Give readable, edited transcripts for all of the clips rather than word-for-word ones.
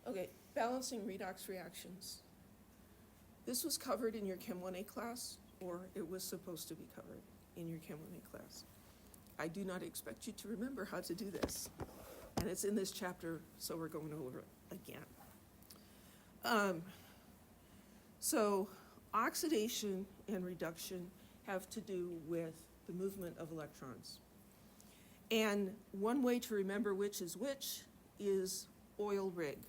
Okay, balancing redox reactions. This was covered in your Chem 1A class, or it was supposed to be covered in your Chem 1A class. I do not expect you to remember how to do this. And it's in this chapter, so we're going over it again. So oxidation and reduction have to do with the movement of electrons. And one way to remember which is oil rig.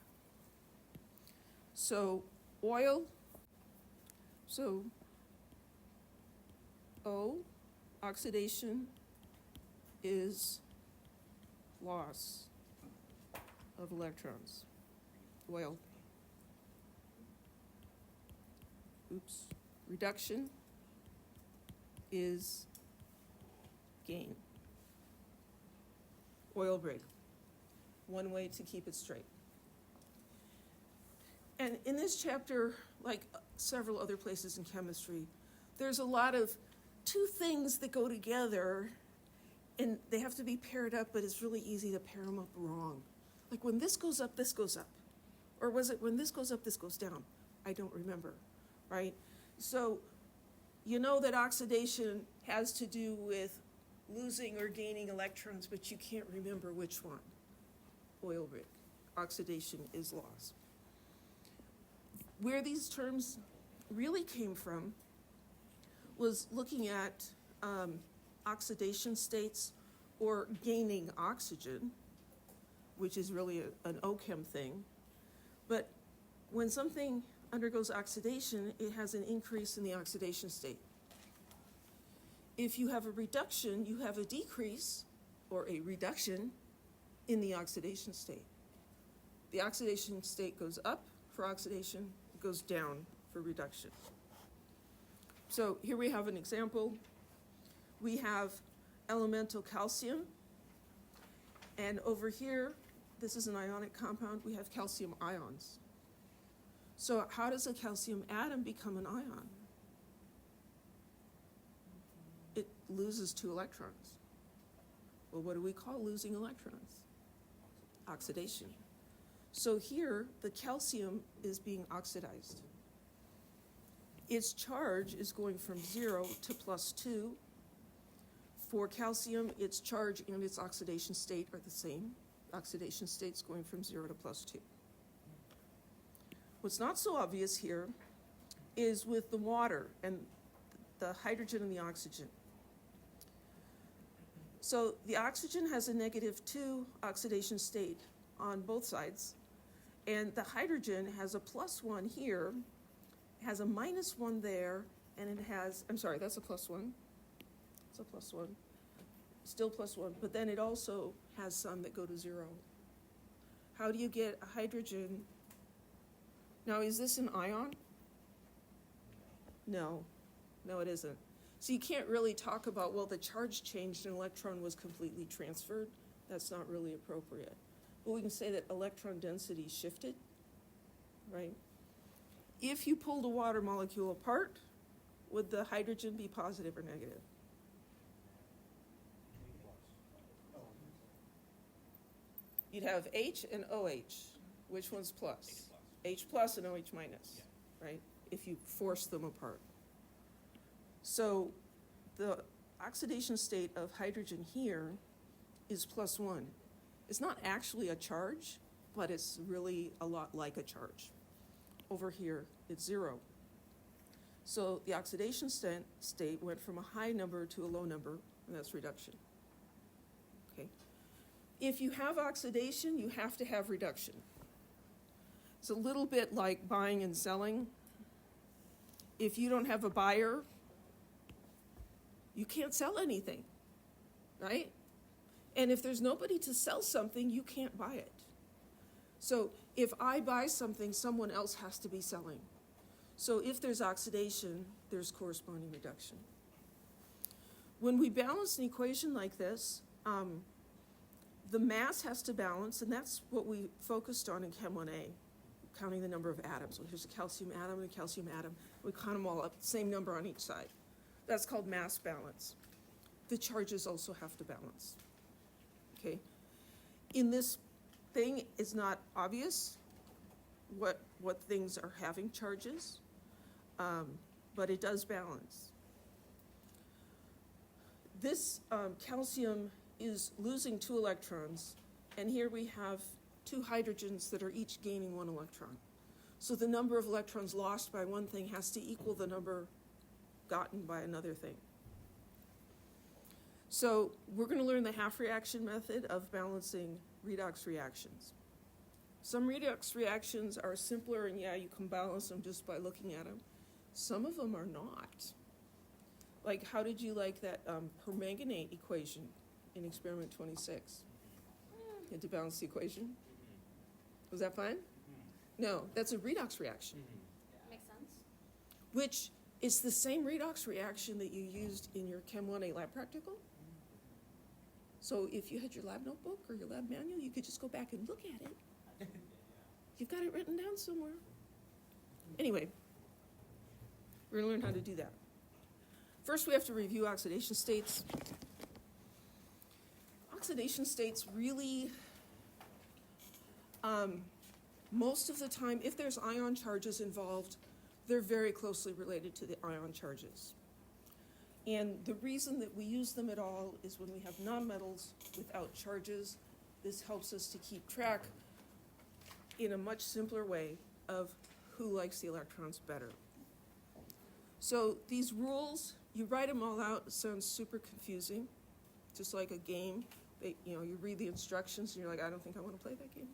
So oil, so O, oxidation, is loss of electrons. Oil. Oops. Reduction is gain. Oil rig. One way to keep it straight. And in this chapter, like several other places in chemistry, there's a lot of two things that go together, and they have to be paired up, but it's really easy to pair them up wrong. Like when this goes up, this goes up. Or was it when this goes up, this goes down? I don't remember, right? So you know that oxidation has to do with losing or gaining electrons, but you can't remember which one. Oil rig. Oxidation is loss. Where these terms really came from was looking at oxidation states or gaining oxygen, which is really an OChem thing. But when something undergoes oxidation, it has an increase in the oxidation state. If you have a reduction, you have a decrease or a reduction in the oxidation state. The oxidation state goes up for oxidation, it goes down for reduction. So here we have an example. We have elemental calcium, and over here, this is an ionic compound, we have calcium ions. So how does a calcium atom become an ion? It loses 2 electrons. Well, what do we call losing electrons? Oxidation. So here, the calcium is being oxidized. Its charge is going from 0 to +2. For calcium, its charge and its oxidation state are the same. Oxidation state's going from 0 to +2. What's not so obvious here is with the water and the hydrogen and the oxygen. So the oxygen has a -2 oxidation state on both sides, and the hydrogen has a +1 here, has a -1 there, and it has, I'm sorry, that's a +1. It's a +1. Still +1, but then it also has some that go to 0. How do you get a hydrogen? Now, is this an ion? No, it isn't. So you can't really talk about, well, the charge changed and electron was completely transferred. That's not really appropriate. But we can say that electron density shifted, right? If you pulled a water molecule apart, would the hydrogen be positive or negative? You'd have H and OH. Which one's plus? H plus and OH minus, right? If you force them apart. So the oxidation state of hydrogen here is +1. It's not actually a charge, but it's really a lot like a charge. Over here, it's 0. So the oxidation state went from a high number to a low number, and that's reduction. Okay. If you have oxidation, you have to have reduction. It's a little bit like buying and selling. If you don't have a buyer, you can't sell anything, right? And if there's nobody to sell something, you can't buy it. So if I buy something, someone else has to be selling. So if there's oxidation, there's corresponding reduction. When we balance an equation like this, the mass has to balance, and that's what we focused on in Chem 1A, counting the number of atoms. So here's a calcium atom and a calcium atom. We count them all up, same number on each side. That's called mass balance. The charges also have to balance. Okay. In this thing, it's not obvious, what things are having charges, but it does balance. This calcium is losing 2 electrons, and here we have 2 hydrogens that are each gaining 1 electron. So the number of electrons lost by one thing has to equal the number gotten by another thing. So we're going to learn the half reaction method of balancing redox reactions. Some redox reactions are simpler, and yeah, you can balance them just by looking at them. Some of them are not. Like, how did you like that permanganate equation in experiment 26? You had to balance the equation. Was that fun? No, that's a redox reaction. Makes sense. Which is the same redox reaction that you used in your Chem 1A lab practical. So if you had your lab notebook or your lab manual, you could just go back and look at it. You've got it written down somewhere. Anyway, we're going to learn how to do that. First, we have to review oxidation states. Oxidation states really, most of the time, if there's ion charges involved, they're very closely related to the ion charges. And the reason that we use them at all is when we have nonmetals without charges. This helps us to keep track in a much simpler way of who likes the electrons better. So these rules, you write them all out. It sounds super confusing, just like a game. You read the instructions and you're like, I don't think I want to play that game.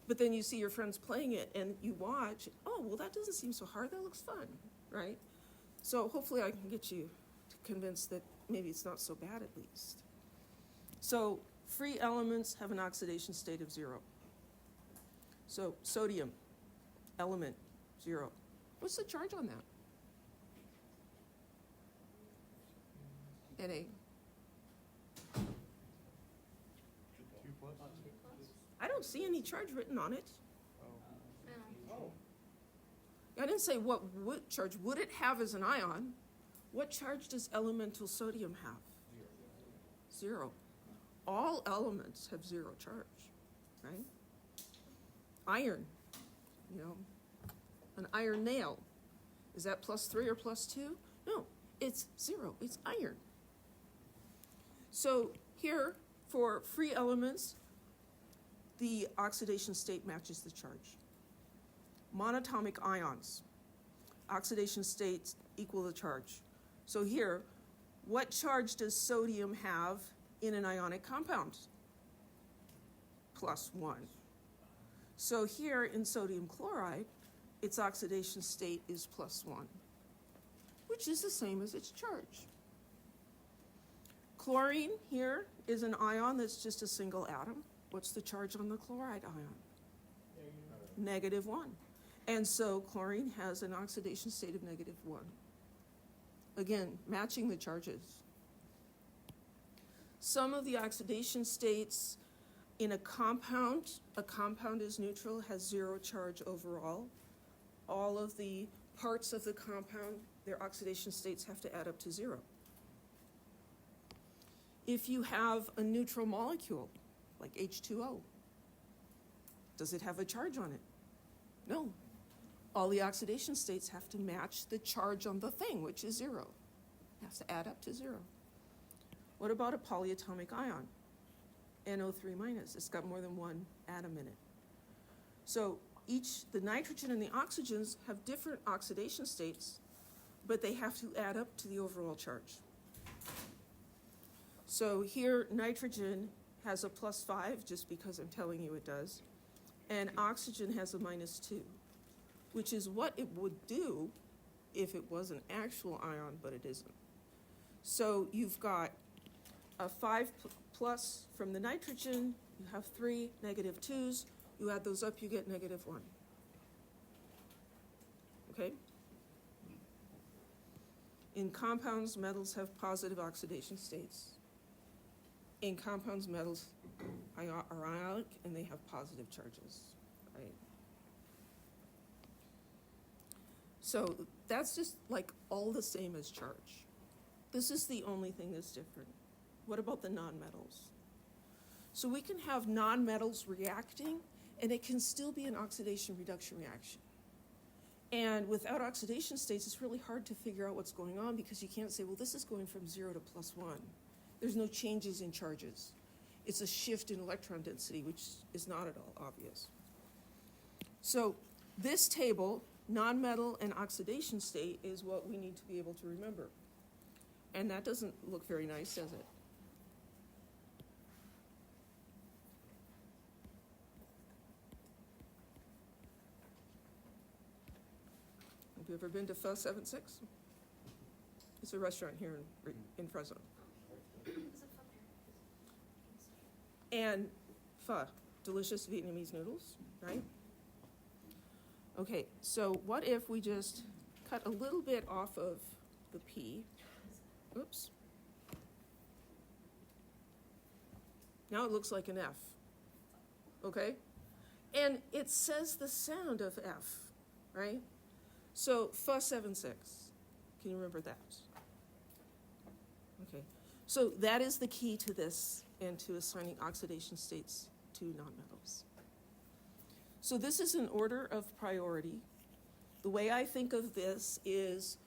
But then you see your friends playing it and you watch, oh, well, that doesn't seem so hard. That looks fun, right? So hopefully I can get you convinced that maybe it's not so bad at least. So free elements have an oxidation state of 0. So sodium, element, 0. What's the charge on that? Na. 2+. I don't see any charge written on it. Oh. I didn't say what charge would it have as an ion. What charge does elemental sodium have? 0. All elements have 0 charge, right? Iron, an iron nail. Is that +3 or +2? No, it's 0. It's iron. So here, for free elements, the oxidation state matches the charge. Monatomic ions, oxidation states equal the charge. So here, what charge does sodium have in an ionic compound? +1. So here in sodium chloride, its oxidation state is +1, which is the same as its charge. Chlorine here is an ion that's just a single atom. What's the charge on the chloride ion? -1. And so chlorine has an oxidation state of -1. Again, matching the charges. Some of the oxidation states in a compound is neutral, has 0 charge overall. All of the parts of the compound, their oxidation states have to add up to 0. If you have a neutral molecule, like H2O, does it have a charge on it? No. All the oxidation states have to match the charge on the thing, which is 0. It has to add up to 0. What about a polyatomic ion? NO3-. It's got more than 1 atom in it. So the nitrogen and the oxygens have different oxidation states, but they have to add up to the overall charge. So here, nitrogen has a +5, just because I'm telling you it does, and oxygen has a -2, which is what it would do if it was an actual ion, but it isn't. So you've got a 5+ from the nitrogen, you have 3 -2s, you add those up, you get -1. Okay? In compounds, metals have positive oxidation states. In compounds, metals are ionic and they have positive charges, right? So that's just like all the same as charge. This is the only thing that's different. What about the nonmetals? So we can have nonmetals reacting and it can still be an oxidation-reduction reaction. And without oxidation states, it's really hard to figure out what's going on because you can't say, well, this is going from 0 to +1. There's no changes in charges. It's a shift in electron density, which is not at all obvious. So this table, nonmetal and oxidation state, is what we need to be able to remember. And that doesn't look very nice, does it? Have you ever been to Pho 76? It's a restaurant here in Fresno. And pho, delicious Vietnamese noodles, right? Okay, so what if we just cut a little bit off of the P? Oops. Now it looks like an F, okay? And it says the sound of F, right? So Pho 76, can you remember that? Okay, so that is the key to this and to assigning oxidation states to nonmetals. So this is an order of priority. The way I think of this is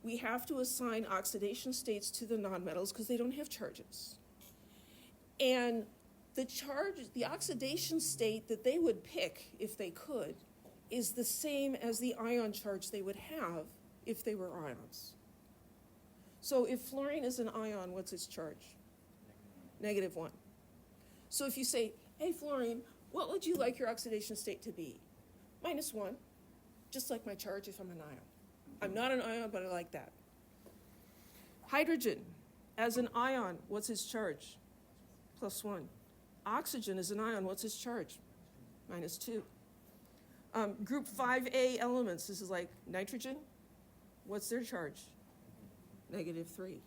we have to assign oxidation states to the nonmetals because they don't have charges. And the oxidation state that they would pick if they could is the same as the ion charge they would have if they were ions. So if fluorine is an ion, what's its charge? -1. So if you say, hey, fluorine, what would you like your oxidation state to be? -1, just like my charge if I'm an ion. I'm not an ion, but I like that. Hydrogen, as an ion, what's its charge? +1. Oxygen is an ion, what's its charge? -2. Group 5A elements, this is like nitrogen, what's their charge? -3.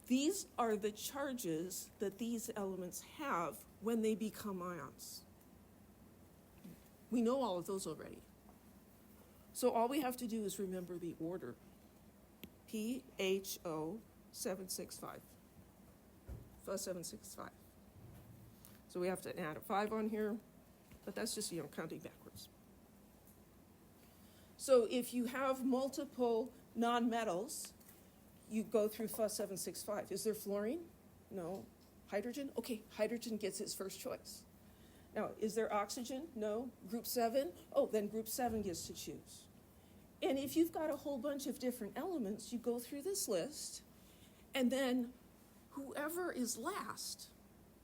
These are the charges that these elements have when they become ions. We know all of those already. So all we have to do is remember the order. PHO 765. Pho 765. So we have to add a 5 on here, but that's just, counting backwards. So if you have multiple nonmetals, you go through Pho 765. Is there fluorine? No. Hydrogen? Okay, hydrogen gets its first choice. Now, is there oxygen? No. Group 7? Oh, then group 7 gets to choose. And if you've got a whole bunch of different elements, you go through this list, and then whoever is last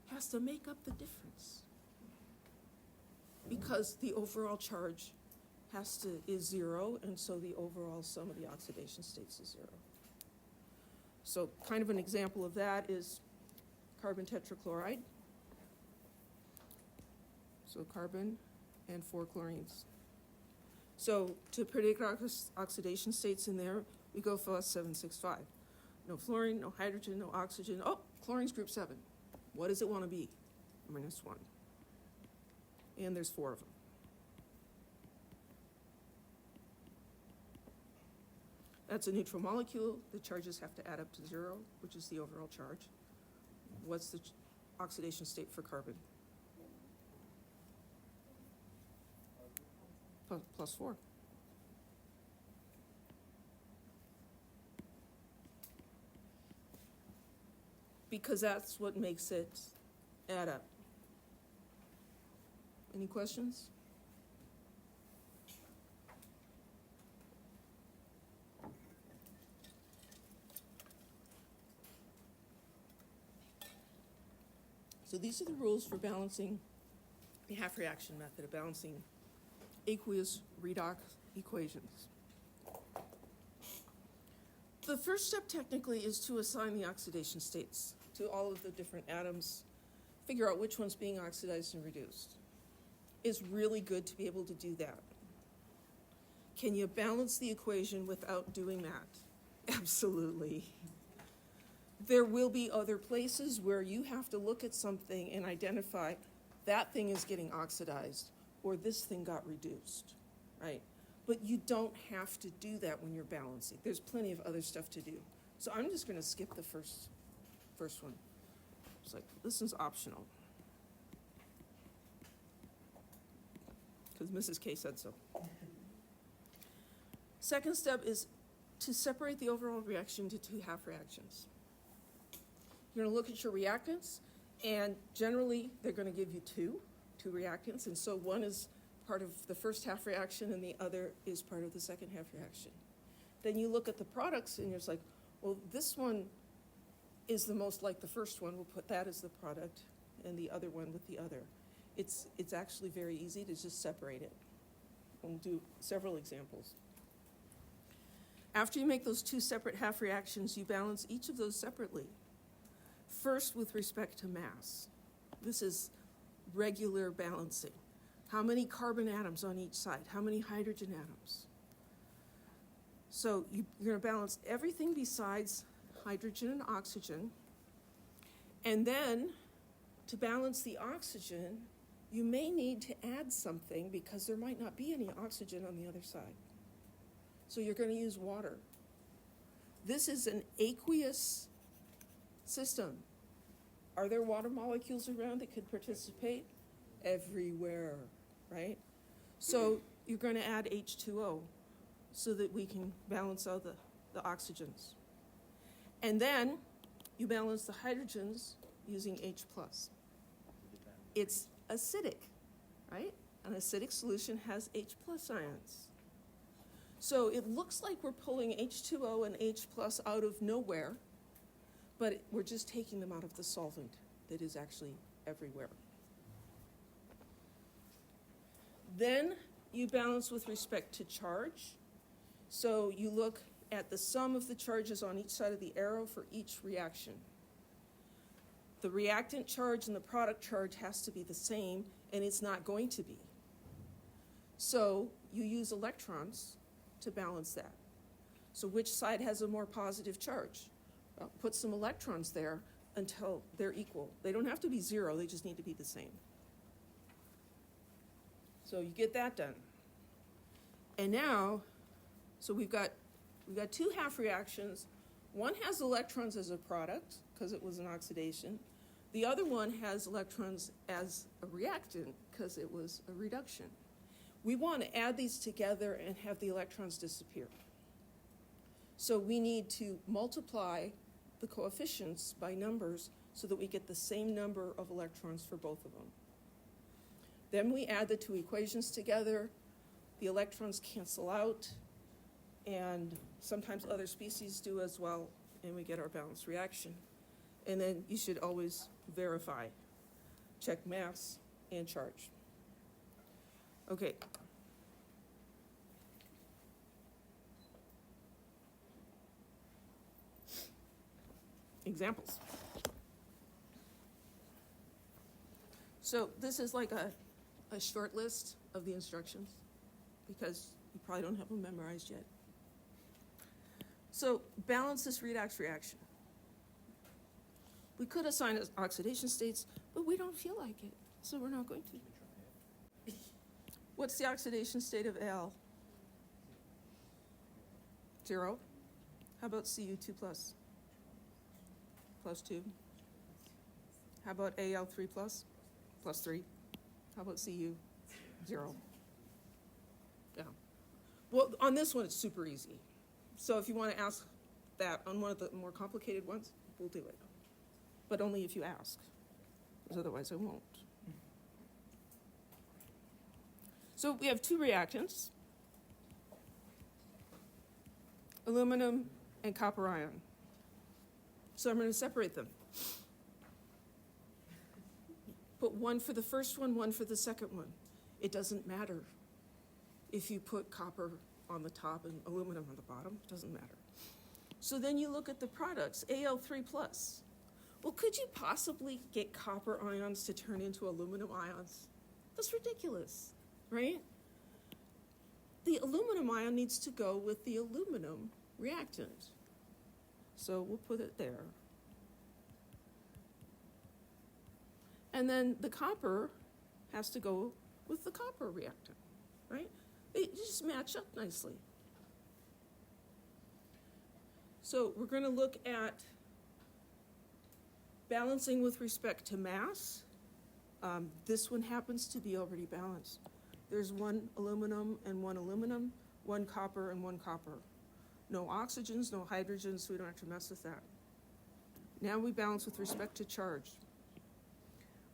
has to make up the difference. Because the overall charge is 0, and so the overall sum of the oxidation states is 0. So kind of an example of that is carbon tetrachloride. So carbon and 4 chlorines. So to predict oxidation states in there, we go Pho 765. No fluorine, no hydrogen, no oxygen. Oh, chlorine's group 7. What does it want to be? -1. And there's 4 of them. That's a neutral molecule. The charges have to add up to 0, which is the overall charge. What's the oxidation state for carbon? +4. Because that's what makes it add up. Any questions? So these are the rules for balancing the half reaction method of balancing aqueous redox equations. The first step technically is to assign the oxidation states to all of the different atoms, figure out which one's being oxidized and reduced. It's really good to be able to do that. Can you balance the equation without doing that? Absolutely. There will be other places where you have to look at something and identify that thing is getting oxidized or this thing got reduced, right? But you don't have to do that when you're balancing. There's plenty of other stuff to do. So I'm just going to skip the first one. It's like, this is optional. because Mrs. K said so. Second step is to separate the overall reaction into two half reactions. You're going to look at your reactants, and generally they're going to give you two reactants, and so one is part of the first half reaction and the other is part of the second half reaction. Then you look at the products and you're just like, well, this one is the most like the first one. We'll put that as the product and the other one with the other. It's actually very easy to just separate it. We'll do several examples. After you make those two separate half reactions, you balance each of those separately. First, with respect to mass. This is regular balancing. How many carbon atoms on each side? How many hydrogen atoms? So you're going to balance everything besides hydrogen and oxygen. And then, to balance the oxygen, you may need to add something because there might not be any oxygen on the other side. So you're going to use water. This is an aqueous system. Are there water molecules around that could participate? Everywhere, right? So you're going to add H2O so that we can balance out the oxygens. And then you balance the hydrogens using H+. It's acidic, right? An acidic solution has H+ ions. So it looks like we're pulling H2O and H+ out of nowhere, but we're just taking them out of the solvent that is actually everywhere. Then you balance with respect to charge. So you look at the sum of the charges on each side of the arrow for each reaction. The reactant charge and the product charge has to be the same, and it's not going to be. So you use electrons to balance that. So which side has a more positive charge? Well, put some electrons there until they're equal. They don't have to be zero, they just need to be the same. So you get that done. And now, so we've got two half reactions. One has electrons as a product, because it was an oxidation. The other one has electrons as a reactant, because it was a reduction. We want to add these together and have the electrons disappear. So we need to multiply the coefficients by numbers so that we get the same number of electrons for both of them. Then we add the two equations together. The electrons cancel out, and sometimes other species do as well, and we get our balanced reaction. And then you should always verify. Check mass and charge. Okay. Examples. So this is like a short list of the instructions because you probably don't have them memorized yet. So balance this redox reaction. We could assign it oxidation states, but we don't feel like it, so we're not going to. What's the oxidation state of Al? 0. How about Cu2+? +2. How about Al3+? +3. How about Cu? 0. Yeah. Well, on this one, it's super easy. So if you want to ask that on one of the more complicated ones, we'll do it. But only if you ask, because otherwise I won't. So we have two reactants, aluminum and copper ion. So I'm going to separate them. Put one for the first one for the second one. It doesn't matter if you put copper on the top and aluminum on the bottom. It doesn't matter. So then you look at the products, Al3+. Well, could you possibly get copper ions to turn into aluminum ions? That's ridiculous, right? The aluminum ion needs to go with the aluminum reactant. So we'll put it there. And then the copper has to go with the copper reactant, right? They just match up nicely. So we're going to look at balancing with respect to mass. This one happens to be already balanced. There's one aluminum and one aluminum, one copper and one copper. No oxygens, no hydrogens, so we don't have to mess with that. Now we balance with respect to charge.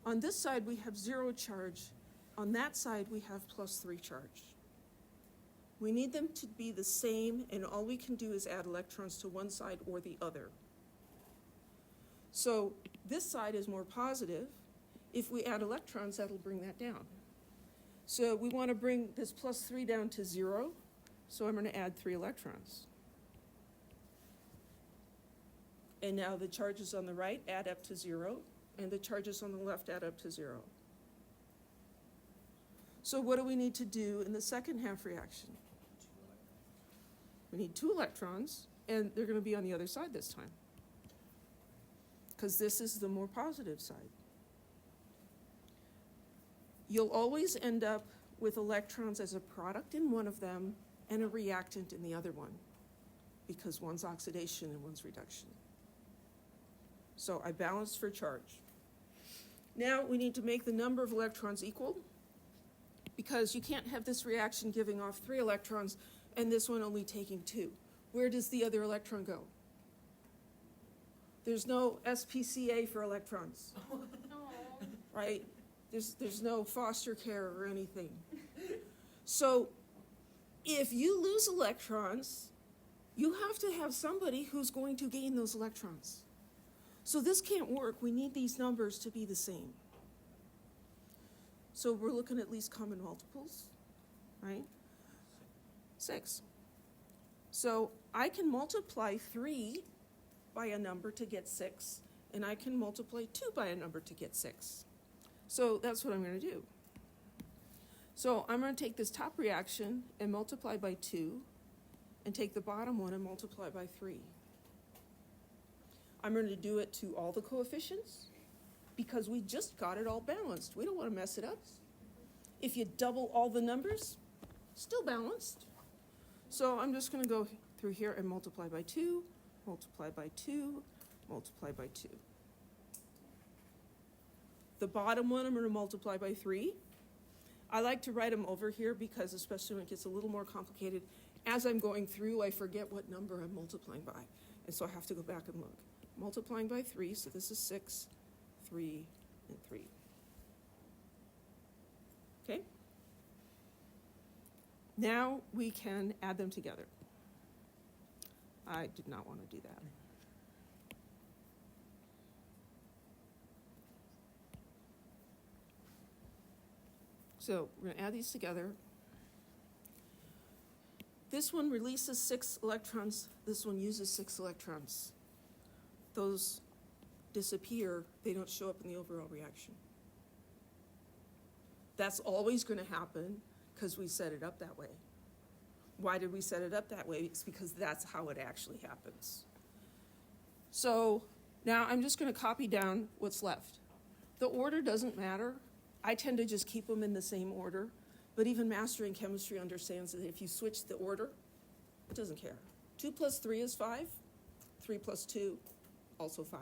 On this side, we have 0 charge. On that side, we have +3 charge. We need them to be the same, and all we can do is add electrons to one side or the other. So this side is more positive. If we add electrons, that'll bring that down. So we want to bring this +3 down to 0, so I'm going to add 3 electrons. And now the charges on the right add up to 0, and the charges on the left add up to 0. So what do we need to do in the second half reaction? We need 2 electrons, and they're going to be on the other side this time, because this is the more positive side. You'll always end up with electrons as a product in one of them and a reactant in the other one, because one's oxidation and one's reduction. So I balanced for charge. Now we need to make the number of electrons equal, because you can't have this reaction giving off 3 electrons and this one only taking 2. Where does the other electron go? There's no SPCA for electrons, right? There's no foster care or anything. So if you lose electrons, you have to have somebody who's going to gain those electrons. So this can't work. We need these numbers to be the same. So we're looking at least common multiples, right? 6. So I can multiply 3 by a number to get 6, and I can multiply 2 by a number to get 6. So that's what I'm going to do. So I'm going to take this top reaction and multiply by 2, and take the bottom one and multiply by 3. I'm going to do it to all the coefficients, because we just got it all balanced. We don't want to mess it up. If you double all the numbers, still balanced. So I'm just going to go through here and multiply by 2, multiply by 2, multiply by 2. The bottom one I'm going to multiply by 3. I like to write them over here because, especially when it gets a little more complicated, as I'm going through, I forget what number I'm multiplying by. And so I have to go back and look. Multiplying by 3, so this is 6, 3, and 3. Okay? Now we can add them together. I did not want to do that. So we're going to add these together. This one releases 6 electrons. This one uses 6 electrons. Those disappear. They don't show up in the overall reaction. That's always going to happen because we set it up that way. Why did we set it up that way? It's because that's how it actually happens. So now I'm just going to copy down what's left. The order doesn't matter. I tend to just keep them in the same order. But even mastering chemistry understands that if you switch the order, it doesn't care. 2 plus 3 is 5. 3 plus 2, also 5.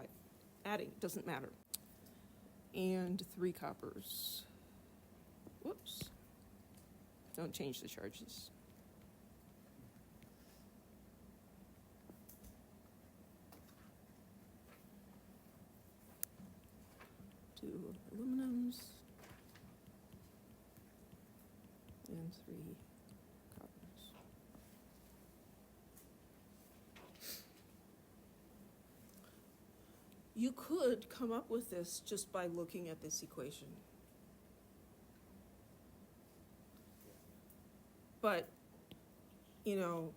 Adding, doesn't matter. And 3 coppers. Whoops. Don't change the charges. 2 aluminums. And 3 coppers. You could come up with this just by looking at this equation. But, you know,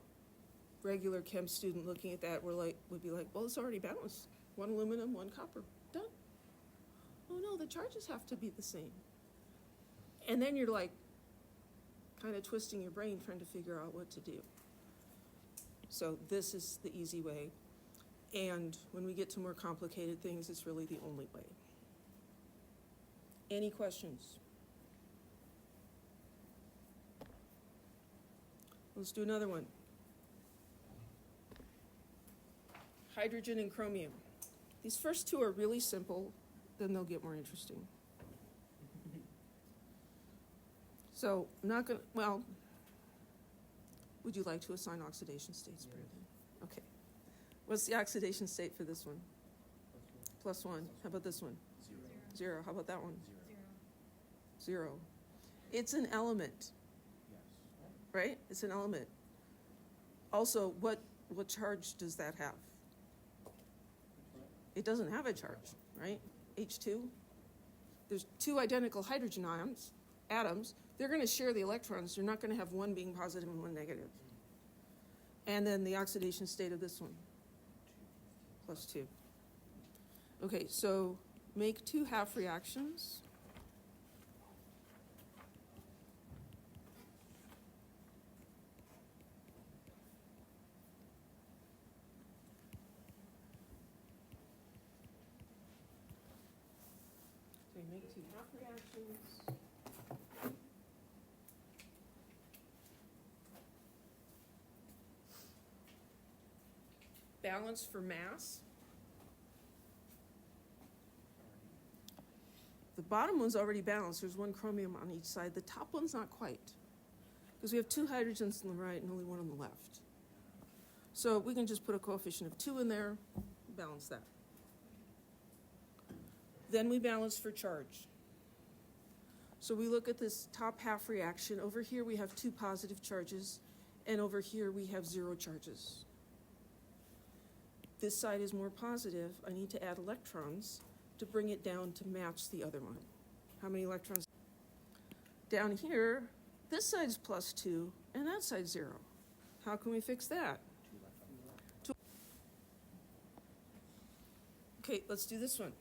regular chem student looking at that would be like, well, it's already balanced. 1 aluminum, 1 copper. Done. Oh no, the charges have to be the same. And then you're like, kind of twisting your brain trying to figure out what to do. So this is the easy way. And when we get to more complicated things, it's really the only way. Any questions? Let's do another one. Hydrogen and chromium. These first 2 are really simple, then they'll get more interesting. So I'm not gonna, well, would you like to assign oxidation states, Brandon? Okay. What's the oxidation state for this one? +1. How about this one? 0. How about that one? 0. It's an element, right? It's an element. Also, what charge does that have? It doesn't have a charge, right? H2. There's 2 identical hydrogen atoms. They're going to share the electrons. You're not going to have one being positive and one negative. And then the oxidation state of this one, +2. Okay, so make 2 half reactions. So you make 2 half reactions. Balance for mass. The bottom one's already balanced. There's 1 chromium on each side. The top one's not quite, because we have 2 hydrogens on the right and only 1 on the left. So we can just put a coefficient of 2 in there, balance that. Then we balance for charge. So we look at this top half reaction. Over here we have 2 positive charges, and over here we have 0 charges. This side is more positive. I need to add electrons to bring it down to match the other one. How many electrons? Down here, this side's +2, and that side's 0. How can we fix that? Okay, let's do this one.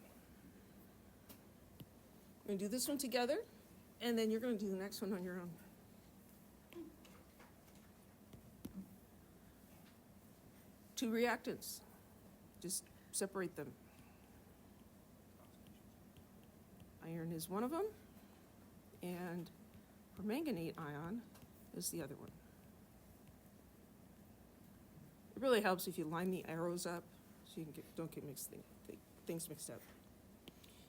We're going to do this one together, and then you're going to do the next one on your own. Two reactants. Just separate them. Iron is one of them, and permanganate ion is the other one. It really helps if you line the arrows up so you don't get things mixed up.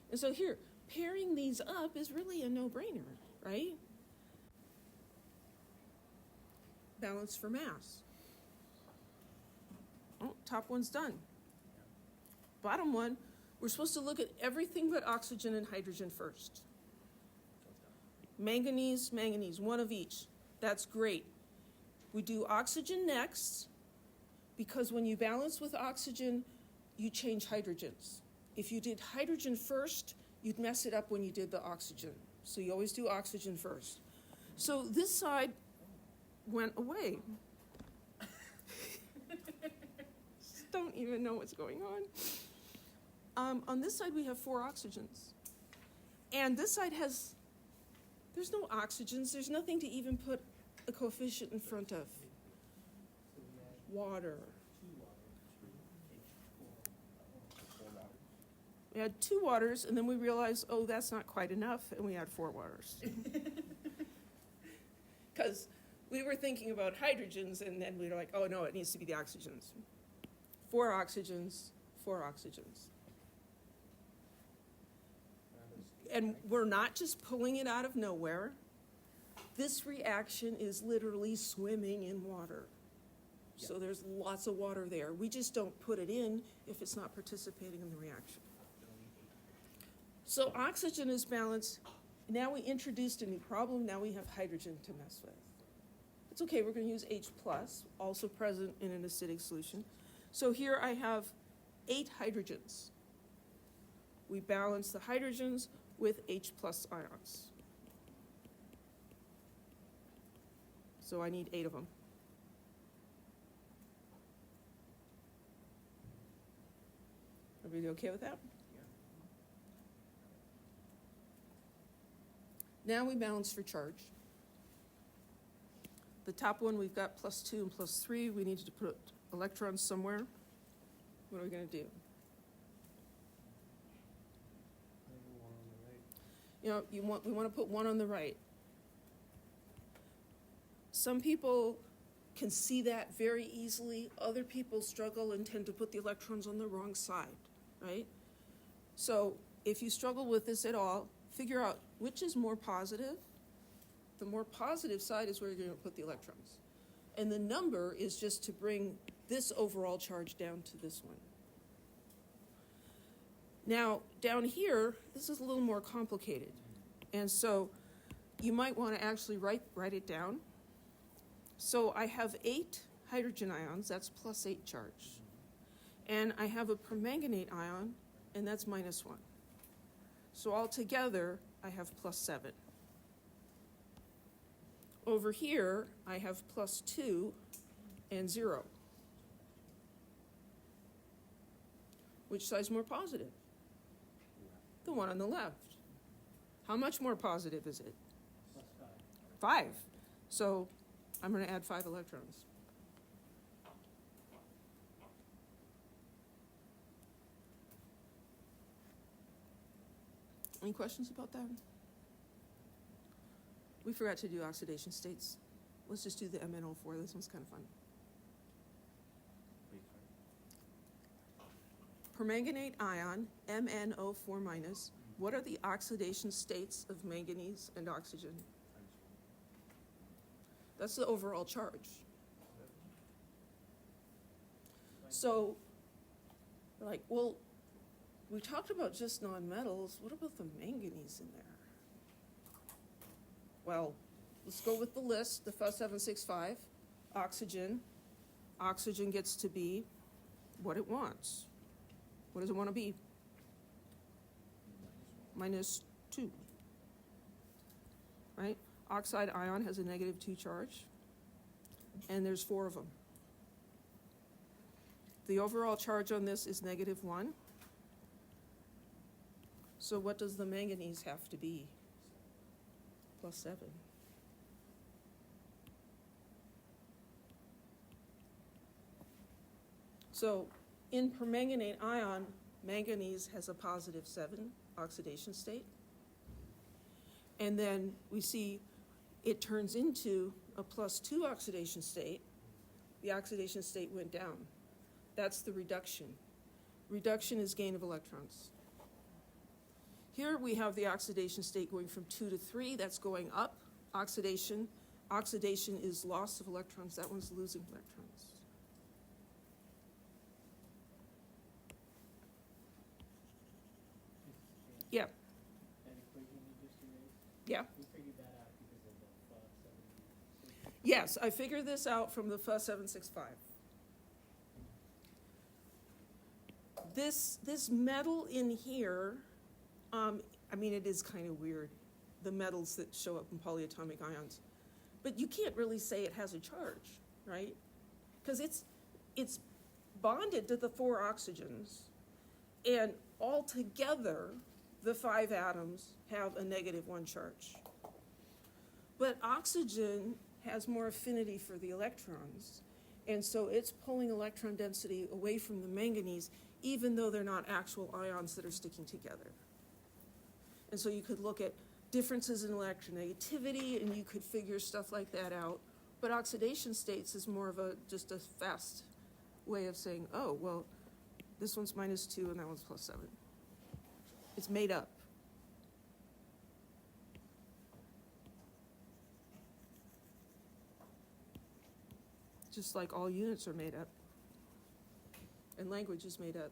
And so here, pairing these up is really a no-brainer, right? Balance for mass. Oh, top one's done. Bottom one, we're supposed to look at everything but oxygen and hydrogen first. Manganese, one of each. That's great. We do oxygen next, because when you balance with oxygen, you change hydrogens. If you did hydrogen first, you'd mess it up when you did the oxygen. So you always do oxygen first. So this side went away. Just don't even know what's going on. On this side, we have 4 oxygens. And this side there's no oxygens. There's nothing to even put a coefficient in front of. Water. We had 2 waters, and then we realized, oh, that's not quite enough, and we had 4 waters. Because we were thinking about hydrogens, and then we were like, oh, no, it needs to be the oxygens. 4 oxygens, 4 oxygens. And we're not just pulling it out of nowhere. This reaction is literally swimming in water. So there's lots of water there. We just don't put it in if it's not participating in the reaction. So oxygen is balanced. Now we introduced a new problem. Now we have hydrogen to mess with. It's okay, we're going to use H+, also present in an acidic solution. So here I have 8 hydrogens. We balance the hydrogens with H+ ions. So I need 8 of them. Everybody okay with that? Now we balance for charge. The top one, we've got +2 and +3. We need to put electrons somewhere. What are we going to do? You know, we want to put 1 on the right. Some people can see that very easily. Other people struggle and tend to put the electrons on the wrong side, right? So if you struggle with this at all, figure out which is more positive the more positive side is where you're going to put the electrons. And the number is just to bring this overall charge down to this one. Now, down here, this is a little more complicated. And so you might want to actually write it down. So I have 8 hydrogen ions, that's plus 8 charge. And I have a permanganate ion, and that's minus 1. So altogether, I have plus 7. Over here, I have plus 2 and 0. Which side's more positive? The one on the left. How much more positive is it? Plus 5. So I'm going to add 5 electrons. Any questions about that? We forgot to do oxidation states. Let's just do the MnO4. This one's kind of fun. Permanganate ion, MnO4 minus. What are the oxidation states of manganese and oxygen? That's the overall charge. So, like, well, we talked about just nonmetals. What about the manganese in there? Well, let's go with the list, the Fe765, oxygen. Oxygen gets to be what it wants. What does it want to be? Minus 2. Right? Oxide ion has a negative 2 charge, and there's 4 of them. The overall charge on this is negative 1. So what does the manganese have to be? Plus 7. So in permanganate ion, manganese has a positive 7 oxidation state. And then we see it turns into a plus 2 oxidation state. The oxidation state went down. That's the reduction. Reduction is gain of electrons. Here we have the oxidation state going from 2 to 3. That's going up. Oxidation. Oxidation is loss of electrons. That one's losing electrons. Yeah. That equation you just erased? Yeah. We figured that out because of the 7. Yes, I figured this out from the Fe765. This metal in here, I mean, it is kind of weird, the metals that show up in polyatomic ions. But you can't really say it has a charge, right? Because it's bonded to the 4 oxygens, and altogether, the 5 atoms have a negative 1 charge. But oxygen has more affinity for the electrons, and so it's pulling electron density away from the manganese, even though they're not actual ions that are sticking together. And so you could look at differences in electronegativity, and you could figure stuff like that out. But oxidation states is more of just a fast way of saying, oh, well, this one's minus 2 and that one's plus 7. It's made up. Just like all units are made up. And language is made up.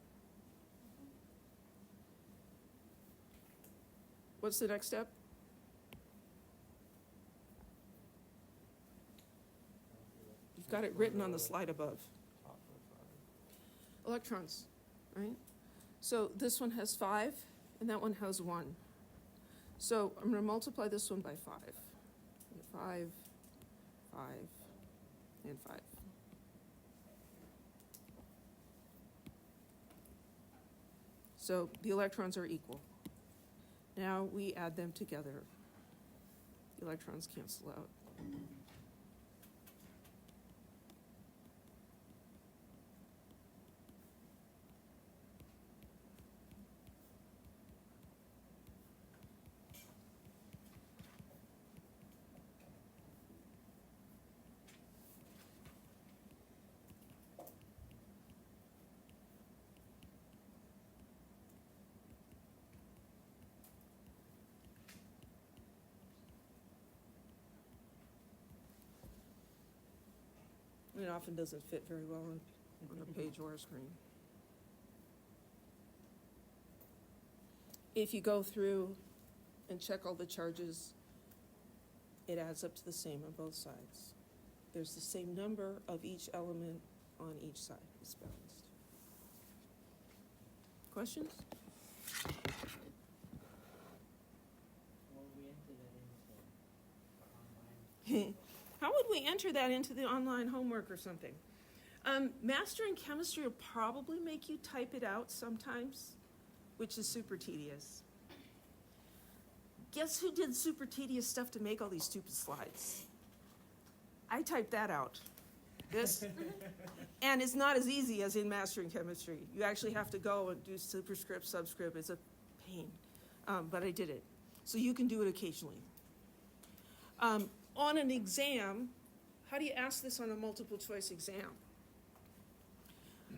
What's the next step? You've got it written on the slide above. Electrons, right? So this one has 5, and that one has 1. So I'm going to multiply this one by 5. 5, 5, and 5. So the electrons are equal. Now we add them together. The electrons cancel out. often doesn't fit very well on a page or a screen. If you go through and check all the charges, it adds up to the same on both sides. There's the same number of each element on each side. It's balanced. Questions? Well, we enter that into online. How would we enter that into the online homework or something? Mastering chemistry will probably make you type it out sometimes, which is super tedious. Guess who did super tedious stuff to make all these stupid slides? I typed that out. This, and it's not as easy as in mastering chemistry. You actually have to go and do superscript, subscript. It's a pain, but I did it. So you can do it occasionally. On an exam, how do you ask this on a multiple choice exam?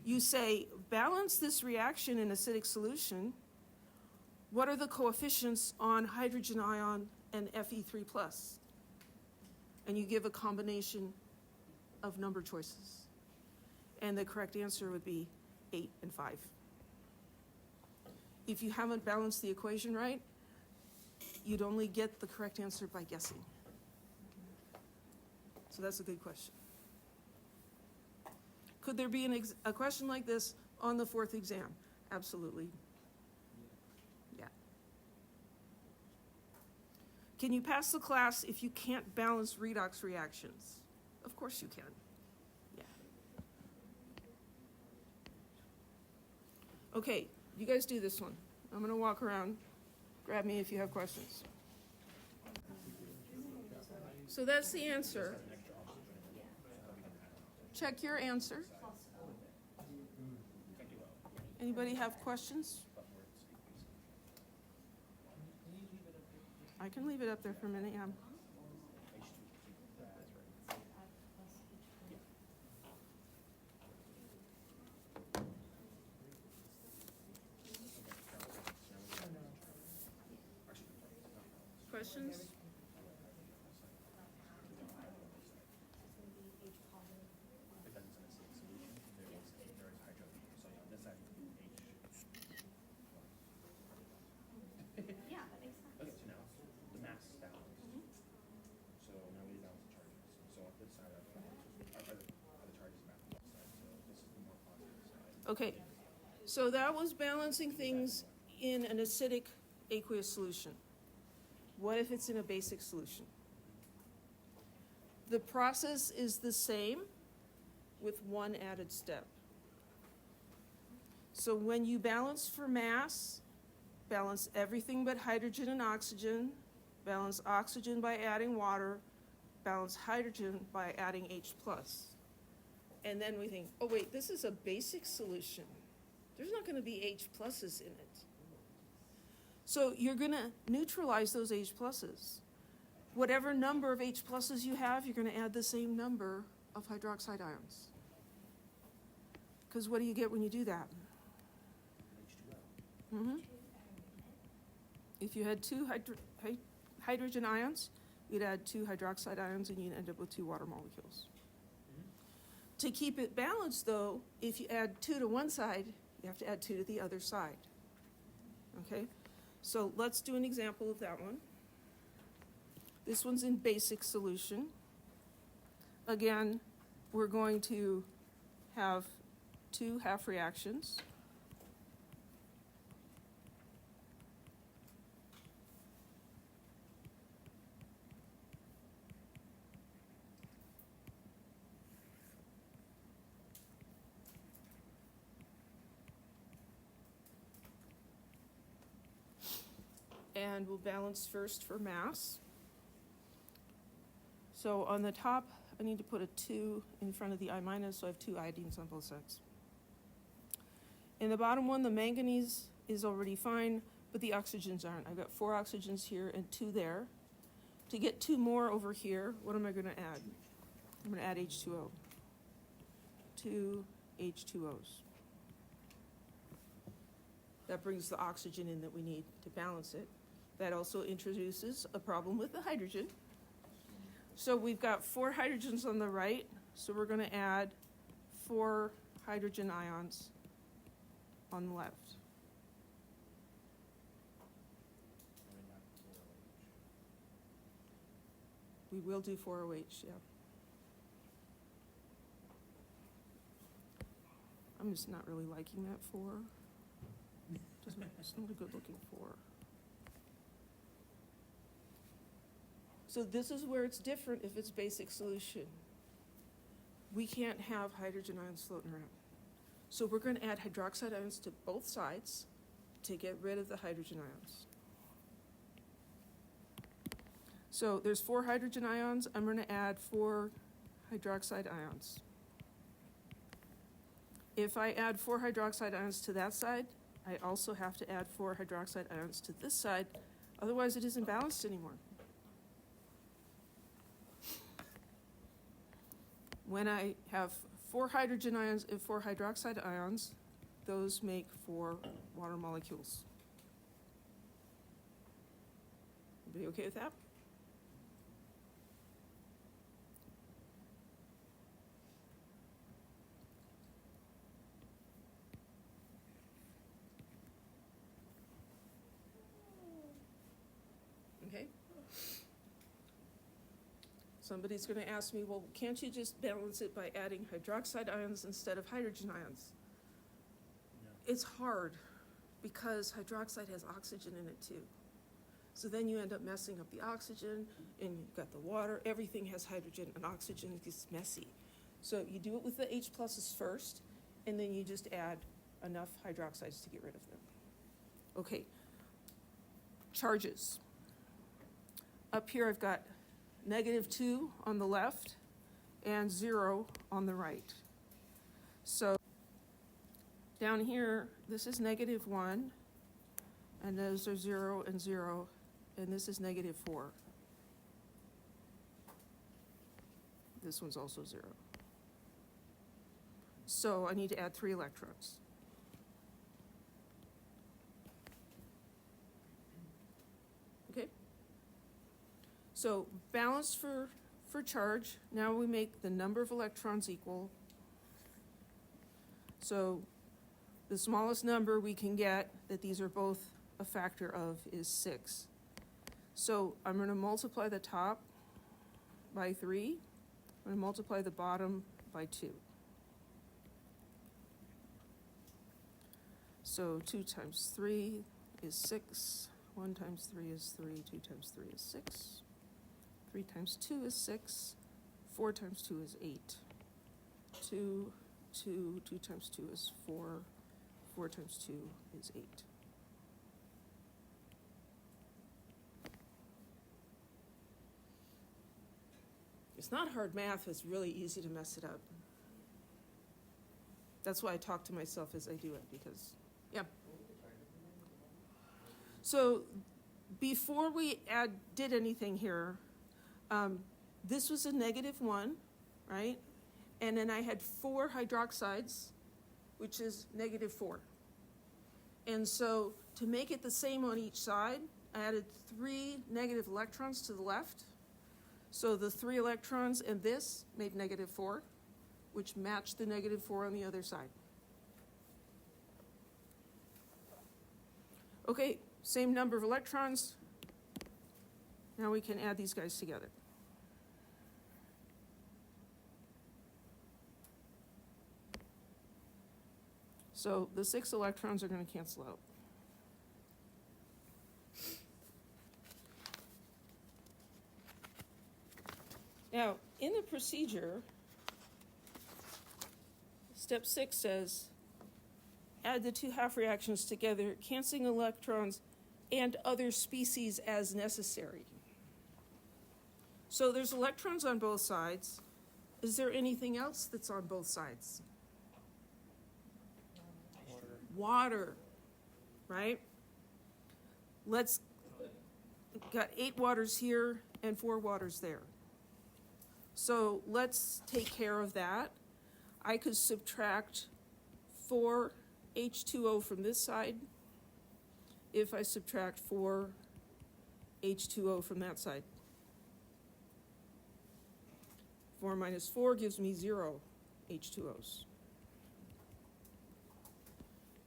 You say, balance this reaction in acidic solution. What are the coefficients on hydrogen ion and Fe3+? And you give a combination of number choices. And the correct answer would be 8 and 5. If you haven't balanced the equation right, you'd only get the correct answer by guessing. So that's a good question. Could there be a question like this on the 4th exam? Absolutely. Yeah. Can you pass the class if you can't balance redox reactions? Of course you can. Yeah. Okay, you guys do this one. I'm going to walk around. Grab me if you have questions. So that's the answer. Check your answer. Anybody have questions? I can leave it up there for a minute, yeah. Questions? Yeah, that makes sense. Okay, so now the mass is balanced. So now we balance the charges. So on this side are the charges mapped on this side. So this is the more positive side. Okay, so that was balancing things in an acidic aqueous solution. What if it's in a basic solution? The process is the same with one added step. So when you balance for mass, balance everything but hydrogen and oxygen, balance oxygen by adding water, balance hydrogen by adding H+. And then we think, oh wait, this is a basic solution. There's not going to be H pluses in it. So you're going to neutralize those H pluses. Whatever number of H pluses you have, you're going to add the same number of hydroxide ions. Because what do you get when you do that? Mm-hmm. If you had 2 hydrogen ions, you'd add 2 hydroxide ions and you'd end up with 2 water molecules. To keep it balanced, though, if you add 2 to one side, you have to add 2 to the other side. Okay? So let's do an example of that one. This one's in basic solution. Again, we're going to have 2 half reactions. And we'll balance first for mass. So on the top, I need to put a 2 in front of the I-, so I have 2 iodines on both sides. In the bottom one, the manganese is already fine, but the oxygens aren't. I've got 4 oxygens here and 2 there. To get 2 more over here, what am I going to add? I'm going to add H2O. 2 H2Os. That brings the oxygen in that we need to balance it. That also introduces a problem with the hydrogen. So we've got 4 hydrogens on the right, So we're going to add 4 hydrogen ions on the left. And then not 4 OH. We will do 4OH, yeah. I'm just not really liking that 4. It's not a good looking 4. So this is where it's different if it's basic solution. We can't have hydrogen ions floating around. So we're going to add hydroxide ions to both sides to get rid of the hydrogen ions. So there's 4 hydrogen ions. I'm going to add 4 hydroxide ions. If I add 4 hydroxide ions to that side, I also have to add 4 hydroxide ions to this side. Otherwise, it isn't balanced anymore. When I have 4 hydrogen ions and 4 hydroxide ions, those make 4 water molecules. Everybody okay with that? Okay. Somebody's going to ask me, well, can't you just balance it by adding hydroxide ions instead of hydrogen ions? No. It's hard because hydroxide has oxygen in it too. So then you end up messing up the oxygen and you've got the water. Everything has hydrogen and oxygen. It gets messy. So you do it with the H pluses first, and then you just add enough hydroxides to get rid of them. Okay. Charges. Up here I've got -2 on the left and 0 on the right. So down here, this is -1, and those are 0 and 0, and this is -4. This one's also 0. So I need to add 3 electrons. Okay? So balance for charge. Now we make the number of electrons equal. So the smallest number we can get that these are both a factor of is 6. So I'm going to multiply the top by 3. I'm going to multiply the bottom by 2. So 2 times 3 is 6. 1 times 3 is 3. 2 times 3 is 6. 3 times 2 is 6. 4 times 2 is 8. 2 times 2 is 4. 4 times 2 is 8. It's not hard math, it's really easy to mess it up. That's why I talk to myself as I do it, because, yeah. So before we did anything here, this was a -1, right? And then I had 4 hydroxides, which is -4. And so to make it the same on each side, I added 3 negative electrons to the left. So the 3 electrons and this made -4, which matched the -4 on the other side. Okay, same number of electrons. Now we can add these guys together. So the 6 electrons are going to cancel out. Now, in the procedure, step 6 says, add the 2 half reactions together, canceling electrons and other species as necessary. So there's electrons on both sides. Is there anything else that's on both sides? Water, right? Got 8 waters here and 4 waters there. So let's take care of that. I could subtract 4 H2O from this side if I subtract 4 H2O from that side. 4 minus 4 gives me 0 H2Os.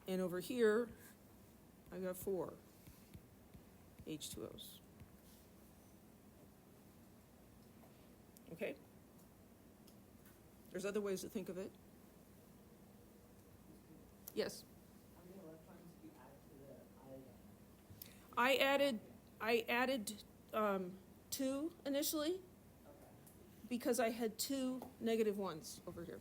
And over here, I got 4 H2Os. Okay? There's other ways to think of it. Yes? How many electrons do you add to the iodine? I added 2 initially Okay. because I had 2 negative ones over here.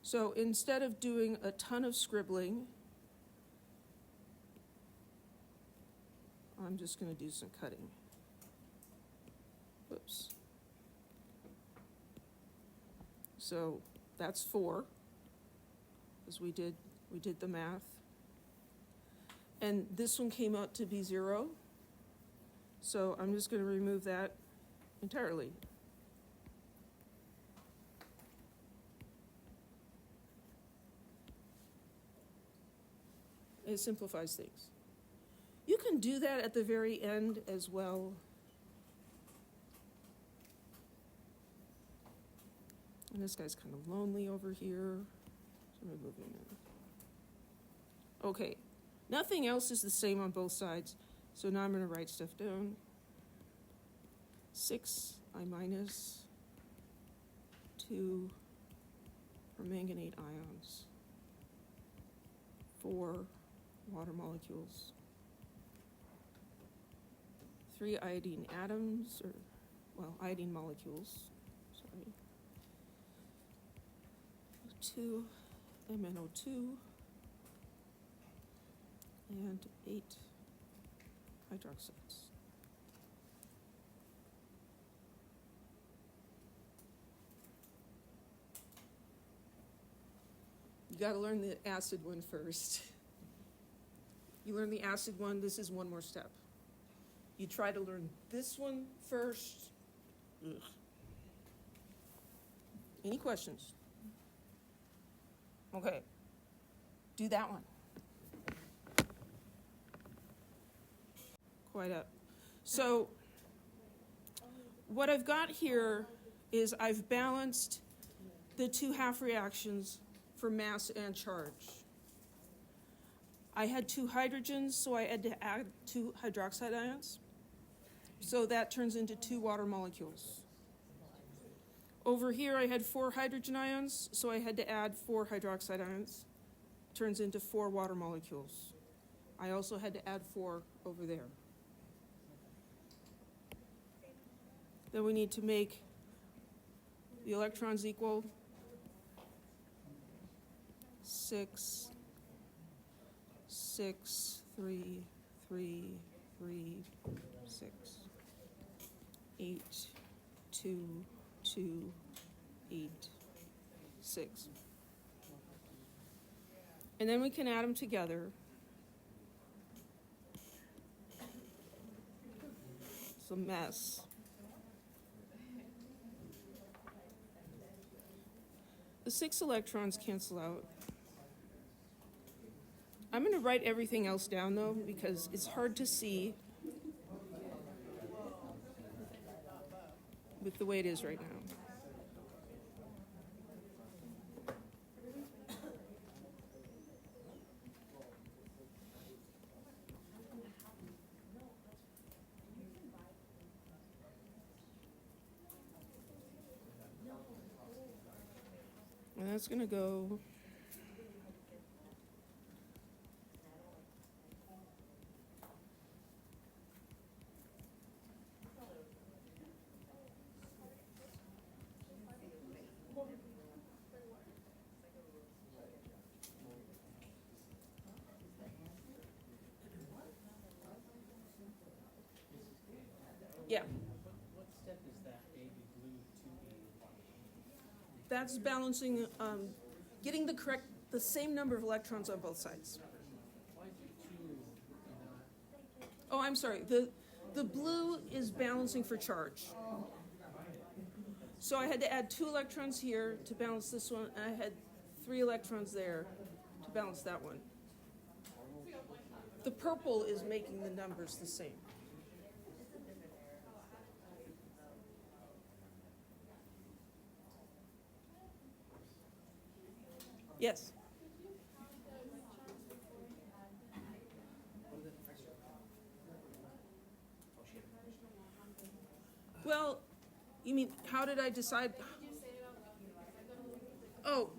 So instead of doing a ton of scribbling, I'm just going to do some cutting. Whoops. So that's 4, because we did the math. And this one came out to be 0, so I'm just going to remove that entirely. It simplifies things. You can do that at the very end as well. And this guy's kind of lonely over here. So I'm gonna move him in. Okay, nothing else is the same on both sides. So now I'm gonna write stuff down. 6 I minus 2 permanganate ions. 4 water molecules. 3 iodine atoms, or, well, iodine molecules, sorry. 2 MnO2, and 8 hydroxides. You gotta learn the acid one first. You learn the acid one, this is one more step. You try to learn this one first. Ugh. Any questions? Okay, do that one. Quite up. So what I've got here is I've balanced the 2 half reactions for mass and charge. I had 2 hydrogens, so I had to add 2 hydroxide ions. So that turns into 2 water molecules. Over here, I had 4 hydrogen ions, so I had to add 4 hydroxide ions. Turns into 4 water molecules. I also had to add 4 over there. Then we need to make the electrons equal 6, 6, 3, 3, 3, 6, 8, 2, 2, 8, 6. And then we can add them together. It's a mess. The 6 electrons cancel out. I'm going to write everything else down, though, because it's hard to see with the way it is right now. And that's going to go yeah. What step is that baby blue to be? That's balancing, getting the same number of electrons on both sides. Why is it 2 and not? Oh, I'm sorry. The blue is balancing for charge. So I had to add 2 electrons here to balance this one, and I had 3 electrons there to balance that one. The purple is making the numbers the same. Yes? Well, you mean, how did I decide? Oh,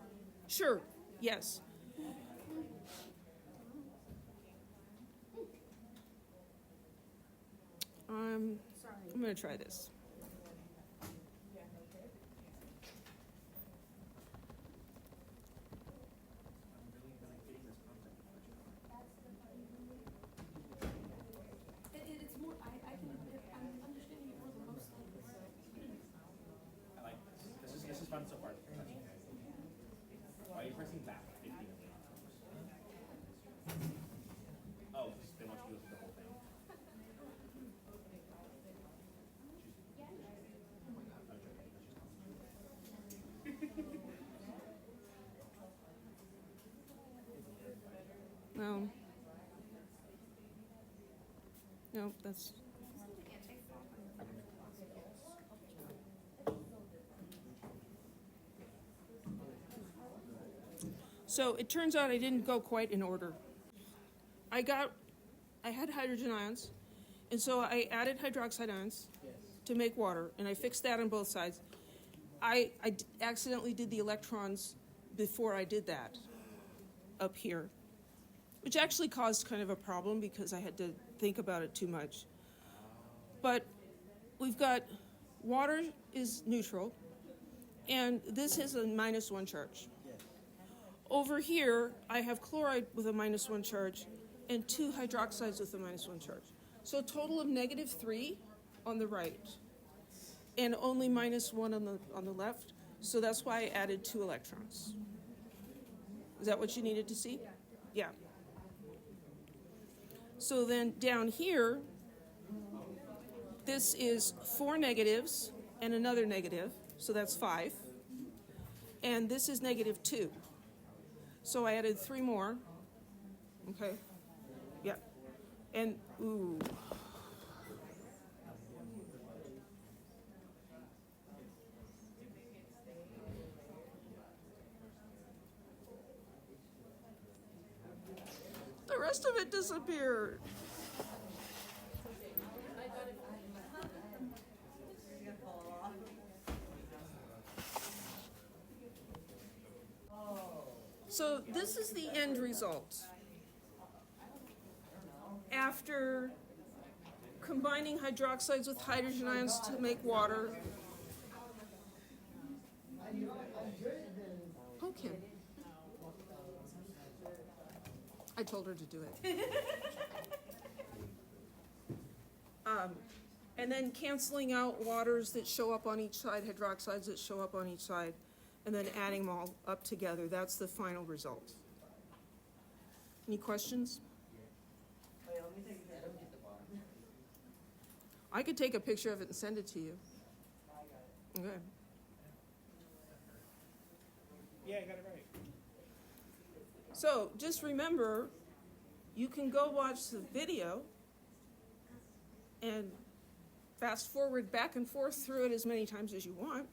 sure, yes. I'm going to try this. It's more, I'm understanding it more than most things. I like this. This is fun so far. Why are you pressing back 50 million times? Oh, they want you to go through the whole thing. Well, no, that's. So it turns out I didn't go quite in order. I had hydrogen ions, and so I added hydroxide ions to make water, and I fixed that on both sides. I accidentally did the electrons before I did that up here, which actually caused kind of a problem because I had to think about it too much. But we've got water is neutral, and this has a -1 charge. Over here, I have chloride with a -1 charge and 2 hydroxides with a -1 charge. So a total of -3 on the right and only -1 on the left. So that's why I added 2 electrons. Is that what you needed to see? Yeah. So then down here, this is 4 negatives and another negative, so that's 5. And this is -2. So I added 3 more. Okay. Yeah. And, ooh. The rest of it disappeared. So this is the end result. After combining hydroxides with hydrogen ions to make water. Okay. I told her to do it. And then canceling out waters that show up on each side, hydroxides that show up on each side, and then adding them all up together. That's the final result. Any questions? I could take a picture of it and send it to you. Okay. Yeah, you got it right. So just remember, you can go watch the video and fast forward back and forth through it as many times as you want.